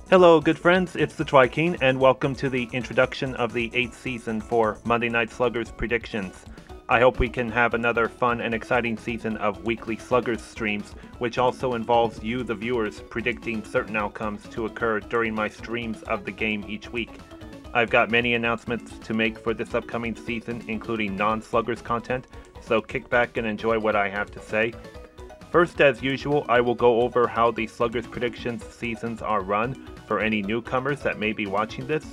Hello, good friends, it's the Tri-King, and welcome to the introduction of the 8th season for Monday Night Sluggers predictions. I hope we can have another fun and exciting season of weekly Sluggers streams, which also involves you, the viewers, predicting certain outcomes to occur during my streams of the game each week. I've got many announcements to make for this upcoming season, including non-Sluggers content, so kick back and enjoy what I have to say. First, as usual, I will go over how the Sluggers predictions seasons are run for any newcomers that may be watching this.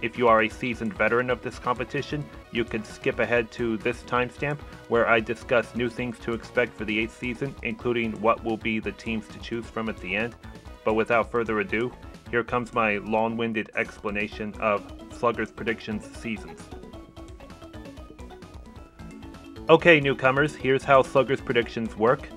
If you are a seasoned veteran of this competition, you can skip ahead to this timestamp where I discuss new things to expect for the 8th season, including what will be the teams to choose from at the end. But without further ado, here comes my long-winded explanation of Sluggers predictions seasons. Okay, newcomers, here's how Sluggers predictions work.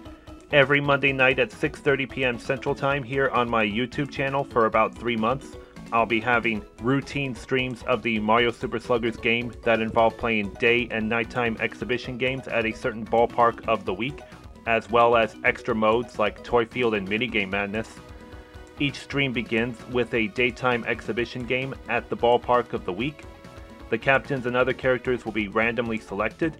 Every Monday night at 6:30 p.m. Central Time here on my YouTube channel for about 3 months, I'll be having routine streams of the Mario Super Sluggers game that involve playing day and nighttime exhibition games at a certain ballpark of the week, as well as extra modes like Toy Field and Minigame Madness. Each stream begins with a daytime exhibition game at the ballpark of the week. The captains and other characters will be randomly selected.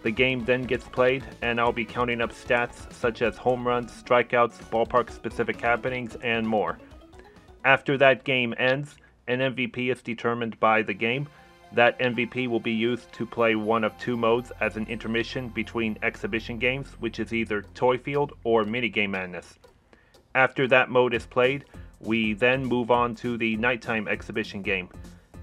The game then gets played, and I'll be counting up stats such as home runs, strikeouts, ballpark-specific happenings, and more. After that game ends, an MVP is determined by the game. That MVP will be used to play one of two modes as an intermission between exhibition games, which is either Toy Field or Minigame Madness. After that mode is played, we then move on to the nighttime exhibition game.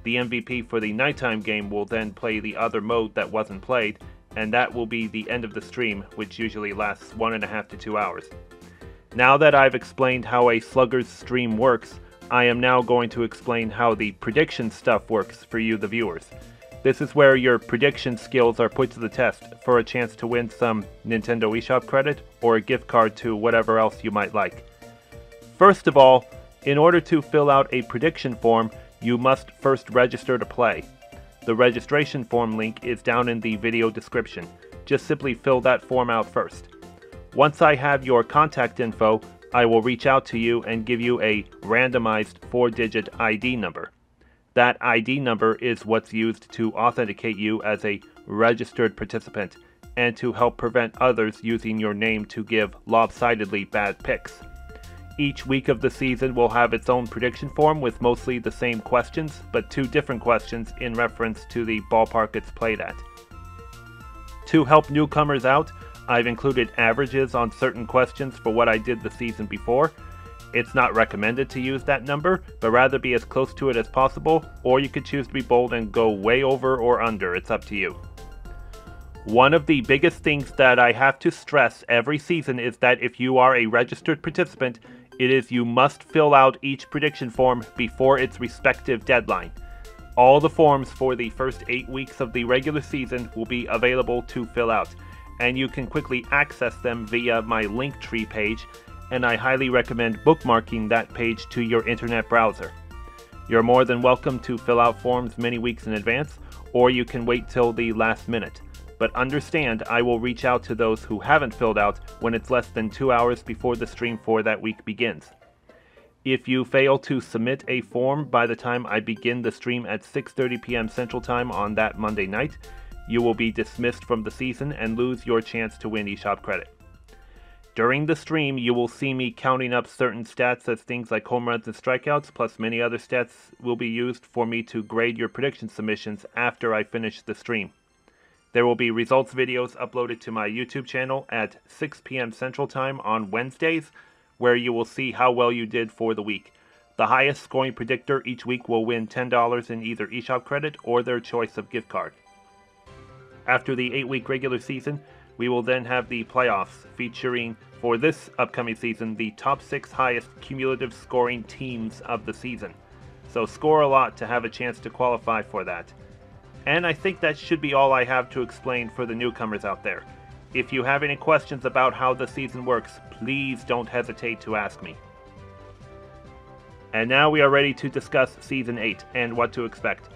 The MVP for the nighttime game will then play the other mode that wasn't played, and that will be the end of the stream, which usually lasts 1.5 to 2 hours. Now that I've explained how a Sluggers stream works, I am now going to explain how the prediction stuff works for you, the viewers. This is where your prediction skills are put to the test for a chance to win some Nintendo eShop credit or a gift card to whatever else you might like. First of all, in order to fill out a prediction form, you must first register to play. The registration form link is down in the video description. Just simply fill that form out first. Once I have your contact info, I will reach out to you and give you a randomized 4-digit ID number. That ID number is what's used to authenticate you as a registered participant and to help prevent others using your name to give lopsidedly bad picks. Each week of the season will have its own prediction form with mostly the same questions, but 2 different questions in reference to the ballpark it's played at. To help newcomers out, I've included averages on certain questions for what I did the season before. It's not recommended to use that number, but rather be as close to it as possible, or you could choose to be bold and go way over or under, it's up to you. One of the biggest things that I have to stress every season is that if you are a registered participant, you must fill out each prediction form before its respective deadline. All the forms for the first 8 weeks of the regular season will be available to fill out, and you can quickly access them via my Linktree page, and I highly recommend bookmarking that page to your internet browser. You're more than welcome to fill out forms many weeks in advance, or you can wait till the last minute. But understand, I will reach out to those who haven't filled out when it's less than 2 hours before the stream for that week begins. If you fail to submit a form by the time I begin the stream at 6:30 p.m. Central Time on that Monday night, you will be dismissed from the season and lose your chance to win eShop credit. During the stream, you will see me counting up certain stats as things like home runs and strikeouts, plus many other stats will be used for me to grade your prediction submissions after I finish the stream. There will be results videos uploaded to my YouTube channel at 6 p.m. Central Time on Wednesdays, where you will see how well you did for the week. The highest scoring predictor each week will win $10 in either eShop credit or their choice of gift card. After the 8-week regular season, we will then have the playoffs, featuring, for this upcoming season, the top 6 highest cumulative scoring teams of the season. So score a lot to have a chance to qualify for that. And I think that should be all I have to explain for the newcomers out there. If you have any questions about how the season works, please don't hesitate to ask me. And now we are ready to discuss Season 8 and what to expect.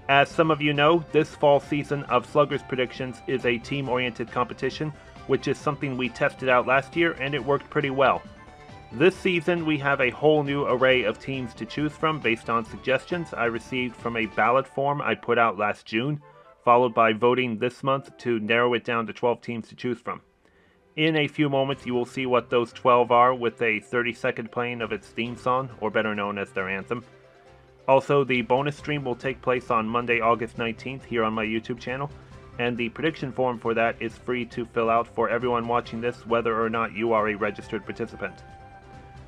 As some of you know, this fall season of Sluggers Predictions is a team-oriented competition, which is something we tested out last year and it worked pretty well. This season, we have a whole new array of teams to choose from based on suggestions I received from a ballot form I put out last June, followed by voting this month to narrow it down to 12 teams to choose from. In a few moments, you will see what those 12 are with a 30-second playing of its theme song, or better known as their anthem. Also, the bonus stream will take place on Monday, August 19th here on my YouTube channel, and the prediction form for that is free to fill out for everyone watching this, whether or not you are a registered participant.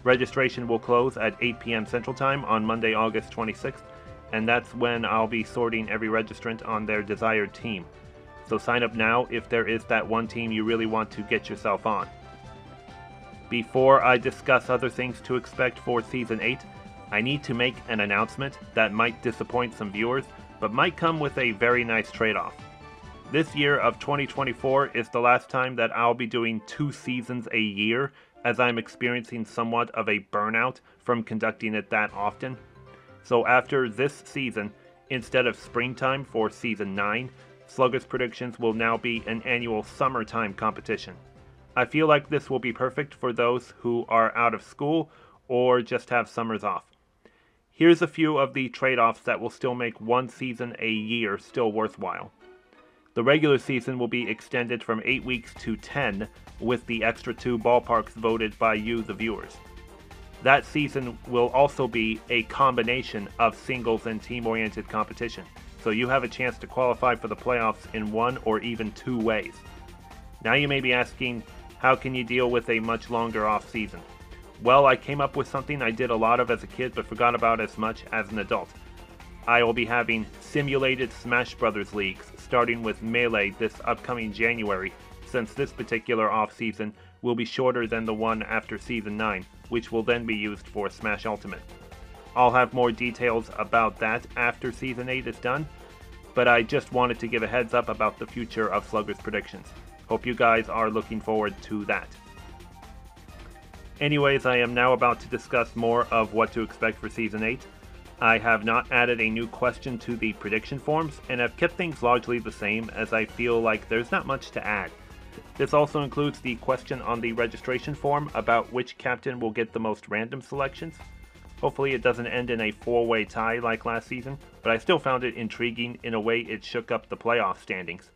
Registration will close at 8 p.m. Central Time on Monday, August 26th, and that's when I'll be sorting every registrant on their desired team. So sign up now if there is that one team you really want to get yourself on. Before I discuss other things to expect for Season 8, I need to make an announcement that might disappoint some viewers, but might come with a very nice trade-off. This year of 2024 is the last time that I'll be doing 2 seasons a year, as I'm experiencing somewhat of a burnout from conducting it that often. So after this season, instead of springtime for Season 9, Sluggers Predictions will now be an annual summertime competition. I feel like this will be perfect for those who are out of school or just have summers off. Here's a few of the trade-offs that will still make one season a year still worthwhile. The regular season will be extended from 8 weeks to 10, with the extra 2 ballparks voted by you, the viewers. That season will also be a combination of singles and team-oriented competition, so you have a chance to qualify for the playoffs in 1 or even 2 ways. Now you may be asking, how can you deal with a much longer off season? Well, I came up with something I did a lot of as a kid but forgot about as much as an adult. I will be having simulated Smash Brothers leagues, starting with Melee this upcoming January, since this particular off-season will be shorter than the one after Season 9, which will then be used for Smash Ultimate. I'll have more details about that after Season 8 is done, but I just wanted to give a heads up about the future of Sluggers Predictions. Hope you guys are looking forward to that. Anyways, I am now about to discuss more of what to expect for Season 8. I have not added a new question to the prediction forms, and have kept things largely the same as I feel like there's not much to add. This also includes the question on the registration form about which captain will get the most random selections. Hopefully it doesn't end in a 4-way tie like last season, but I still found it intriguing in a way it shook up the playoff standings.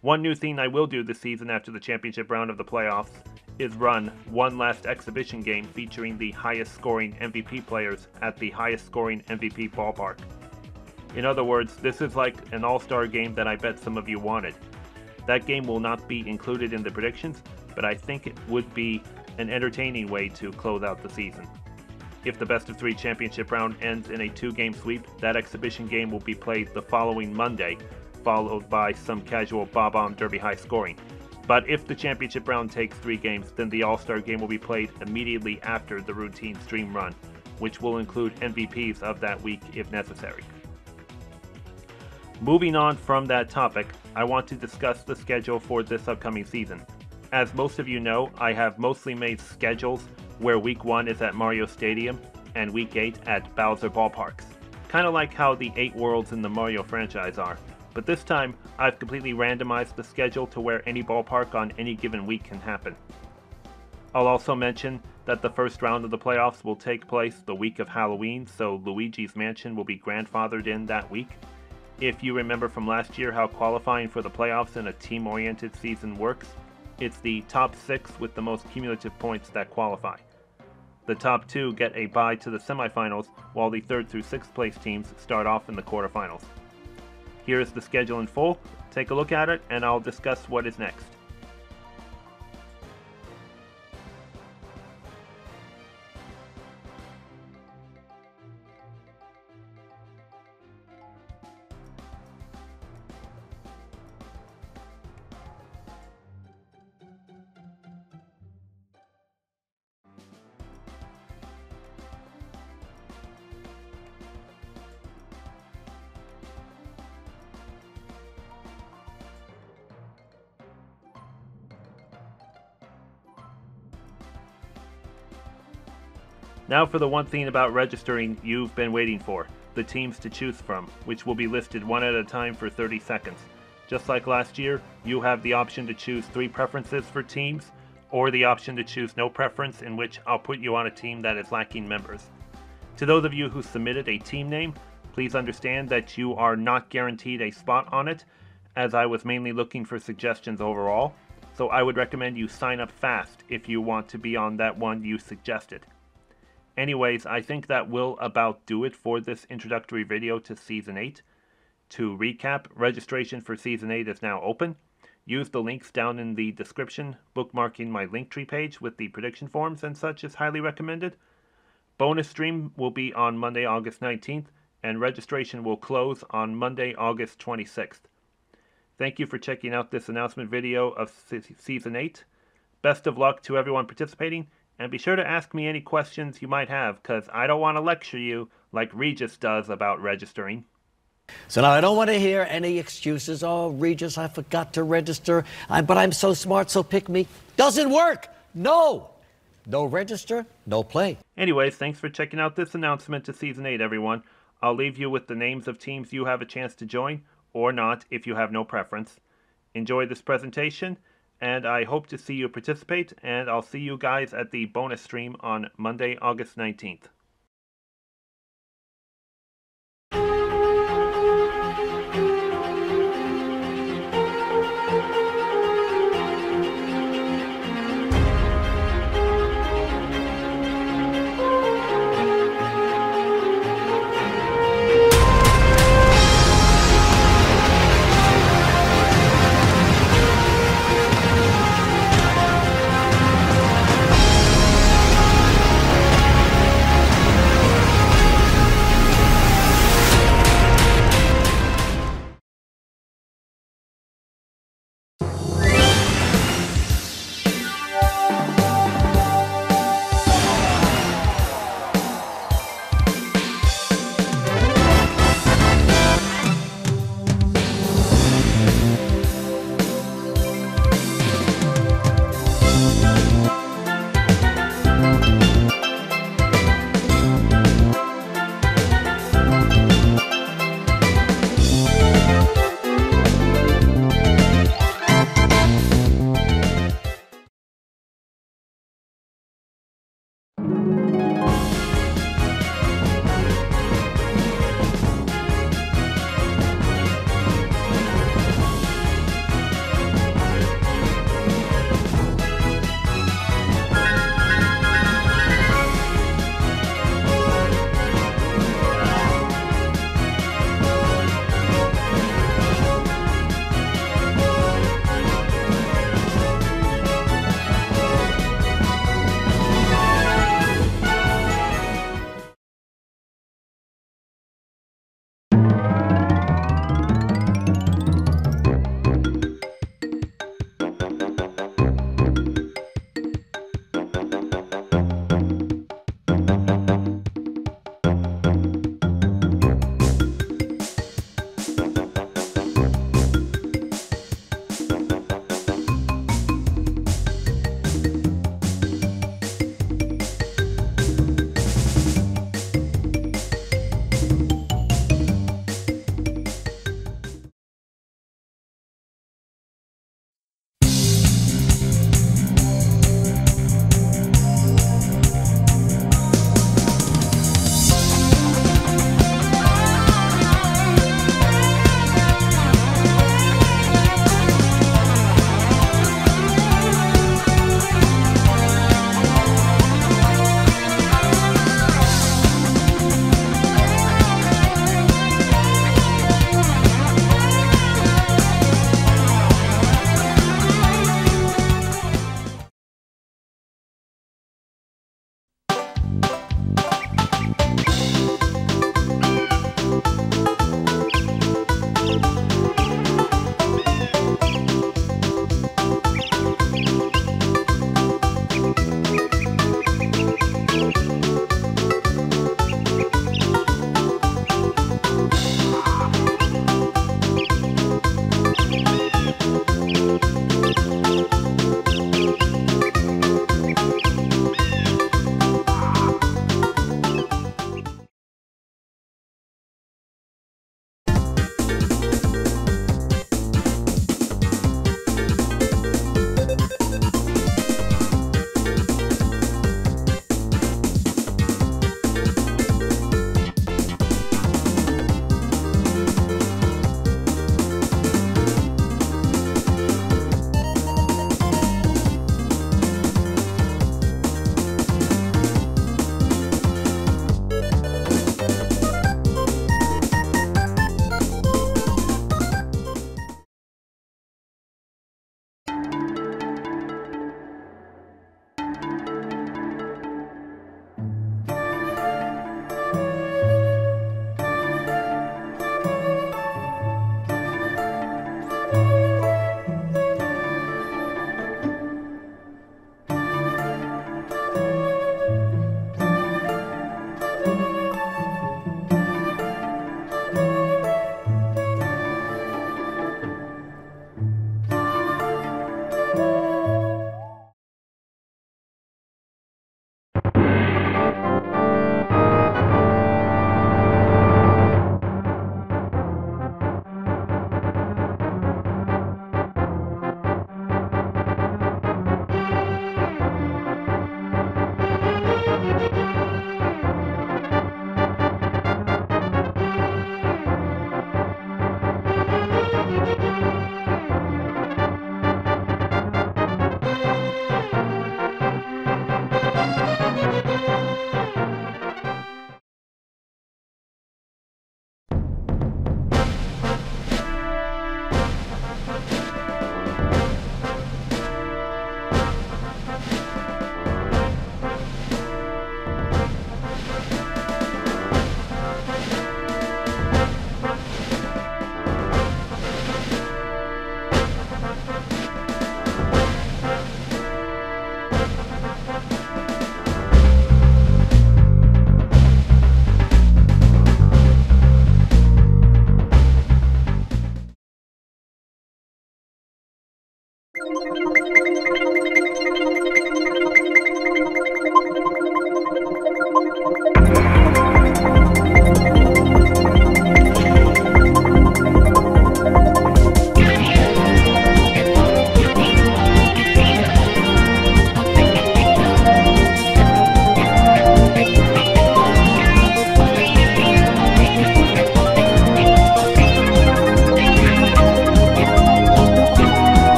One new thing I will do this season after the championship round of the playoffs is run one last exhibition game featuring the highest scoring MVP players at the highest scoring MVP ballpark. In other words, this is like an all-star game that I bet some of you wanted. That game will not be included in the predictions, but I think it would be an entertaining way to close out the season. If the best of 3 championship round ends in a 2-game sweep, that exhibition game will be played the following Monday, followed by some casual Bob-omb Derby high scoring. But if the championship round takes 3 games, then the All-Star game will be played immediately after the routine stream run, which will include MVPs of that week if necessary. Moving on from that topic, I want to discuss the schedule for this upcoming season. As most of you know, I have mostly made schedules where Week 1 is at Mario Stadium and Week 8 at Bowser Ballparks. Kind of like how the 8 worlds in the Mario franchise are. But this time, I've completely randomized the schedule to where any ballpark on any given week can happen. I'll also mention that the first round of the playoffs will take place the week of Halloween, so Luigi's Mansion will be grandfathered in that week. If you remember from last year how qualifying for the playoffs in a team-oriented season works, it's the top 6 with the most cumulative points that qualify. The top 2 get a bye to the semifinals, while the 3rd through 6th place teams start off in the quarterfinals. Here is the schedule in full. Take a look at it, and I'll discuss what is next. Now for the one thing about registering you've been waiting for, the teams to choose from, which will be listed one at a time for 30 seconds. Just like last year, you have the option to choose 3 preferences for teams, or the option to choose no preference, in which I'll put you on a team that is lacking members. To those of you who submitted a team name, please understand that you are not guaranteed a spot on it, as I was mainly looking for suggestions overall, so I would recommend you sign up fast if you want to be on that one you suggested. Anyways, I think that will about do it for this introductory video to Season 8. To recap, registration for Season 8 is now open. Use the links down in the description. Bookmarking my Linktree page with the prediction forms and such is highly recommended. Bonus stream will be on Monday, August 19th, and registration will close on Monday, August 26th. Thank you for checking out this announcement video of Season 8. Best of luck to everyone participating, and be sure to ask me any questions you might have, because I don't want to lecture you like Regis does about registering. So now I don't want to hear any excuses. Oh, Regis, I forgot to register, but I'm so smart, so pick me. Doesn't work. No. No register, no play. Anyways, thanks for checking out this announcement to Season 8, everyone. I'll leave you with the names of teams you have a chance to join, or not if you have no preference. Enjoy this presentation, and I hope to see you participate, and I'll see you guys at the bonus stream on Monday, August 19th.